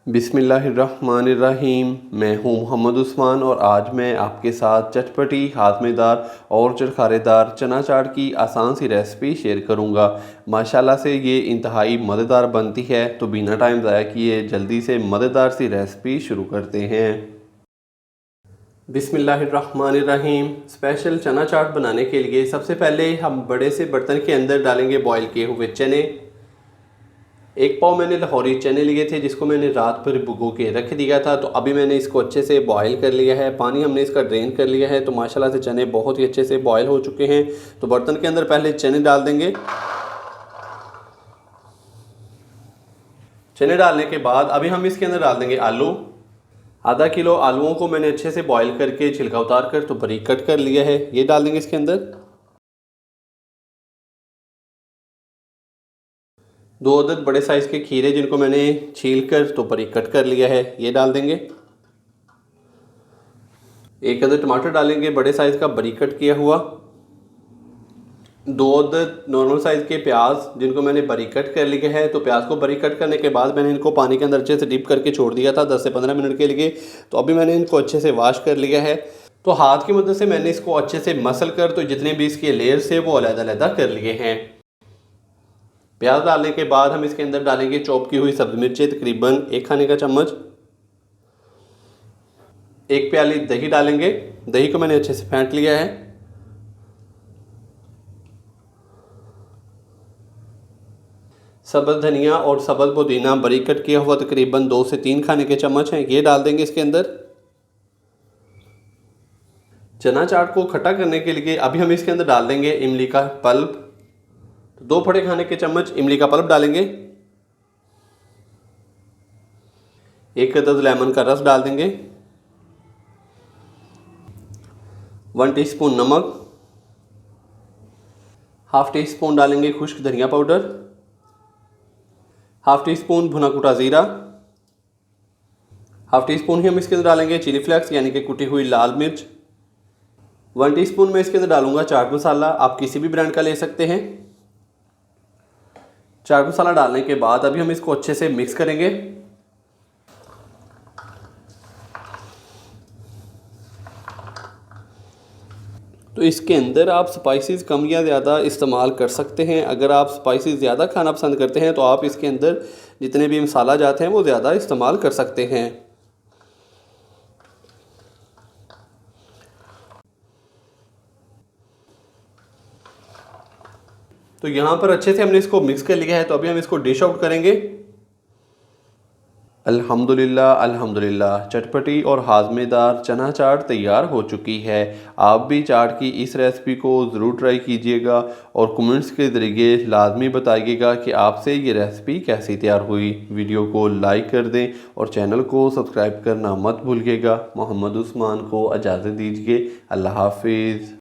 बिस्मिल्लाहिर्रहमानिर्रहीम। मैं हूं मोहम्मद उस्मान और आज मैं आपके साथ चटपटी, हाज़मेदार और चरखारेदार चना चाट की आसान सी रेसिपी शेयर करूंगा। माशाल्लाह से ये इंतहाई मज़ेदार बनती है, तो बिना टाइम ज़ाया किए जल्दी से मज़ेदार सी रेसिपी शुरू करते हैं। बिस्मिल्लाहिर्रहमानिर्रहीम। स्पेशल चना चाट बनाने के लिए सबसे पहले हम बड़े से बर्तन के अंदर डालेंगे बॉयल किए हुए चने। एक पाव मैंने लाहौरी चने लिए थे जिसको मैंने रात भर भिगो के रख दिया था। तो अभी मैंने इसको अच्छे से बॉयल कर लिया है, पानी हमने इसका ड्रेन कर लिया है। तो माशाल्लाह से चने बहुत ही अच्छे से बॉयल हो चुके हैं। तो बर्तन के अंदर पहले चने डाल देंगे। चने डालने के बाद अभी हम इसके अंदर डाल देंगे आलू। आधा किलो आलूओं को मैंने अच्छे से बॉयल करके छिलका उतार कर तो बारीक कट कर लिया है, ये डाल देंगे इसके अंदर। 2 अदद बड़े साइज़ के खीरे जिनको मैंने छील कर तो बारीक कट कर लिया है, ये डाल देंगे। 1 अदद टमाटर डालेंगे बड़े साइज़ का बारीक कट किया हुआ। 2 अदद नॉर्मल साइज़ के प्याज जिनको मैंने बारीक कट कर लिया है। तो प्याज को बारीक कट करने के बाद मैंने इनको पानी के अंदर अच्छे से डिप करके छोड़ दिया था 10 से 15 मिनट के लिए। तो अभी मैंने इनको अच्छे से वॉश कर लिया है। तो हाथ की मदद से मैंने इसको अच्छे से मसल कर तो जितने भी इसके लेयर्स थे वो अलग-अलग कर लिए हैं। प्याज डालने के बाद हम इसके अंदर डालेंगे चॉप की हुई सब्ज़ मिर्चें तकरीबन 1 खाने का चम्मच। 1 प्याली दही डालेंगे, दही को मैंने अच्छे से फेंट लिया है। सब्ज़ धनिया और सब्ज़ पुदीना बारीक कट किया हुआ तकरीबन 2 से 3 खाने के चम्मच हैं, ये डाल देंगे इसके अंदर। चना चाट को खट्टा करने के लिए अभी हम इसके अंदर डाल देंगे इमली का पल्प। 2 बड़े खाने के चम्मच इमली का पल्प डालेंगे। 1 अदद लेमन का रस डाल देंगे। 1 टीस्पून नमक। हाफ टी स्पून डालेंगे खुश्क धनिया पाउडर। हाफ टी स्पून भुना कुटा ज़ीरा। हाफ टी स्पून ही हम इसके अंदर डालेंगे चिली फ्लेक्स यानी कि कुटी हुई लाल मिर्च। 1 टीस्पून मैं इसके अंदर डालूंगा चाट मसाला, आप किसी भी ब्रांड का ले सकते हैं। चाट मसाला डालने के बाद अभी हम इसको अच्छे से मिक्स करेंगे। तो इसके अंदर आप स्पाइसेस कम या ज़्यादा इस्तेमाल कर सकते हैं। अगर आप स्पाइसेस ज़्यादा खाना पसंद करते हैं तो आप इसके अंदर जितने भी मसाला जाते हैं वो ज़्यादा इस्तेमाल कर सकते हैं। तो यहाँ पर अच्छे से हमने इसको मिक्स कर लिया है। तो अभी हम इसको डिश आउट करेंगे। अल्हम्दुलिल्लाह अल्हम्दुलिल्लाह, चटपटी और हाज़मेदार चना चाट तैयार हो चुकी है। आप भी चाट की इस रेसिपी को ज़रूर ट्राई कीजिएगा और कमेंट्स के ज़रिए लाजमी बताइएगा कि आपसे ये रेसिपी कैसी तैयार हुई। वीडियो को लाइक कर दें और चैनल को सब्सक्राइब करना मत भूलिएगा। मोहम्मद उस्मान को इजाज़त दीजिए। अल्लाह हाफिज़।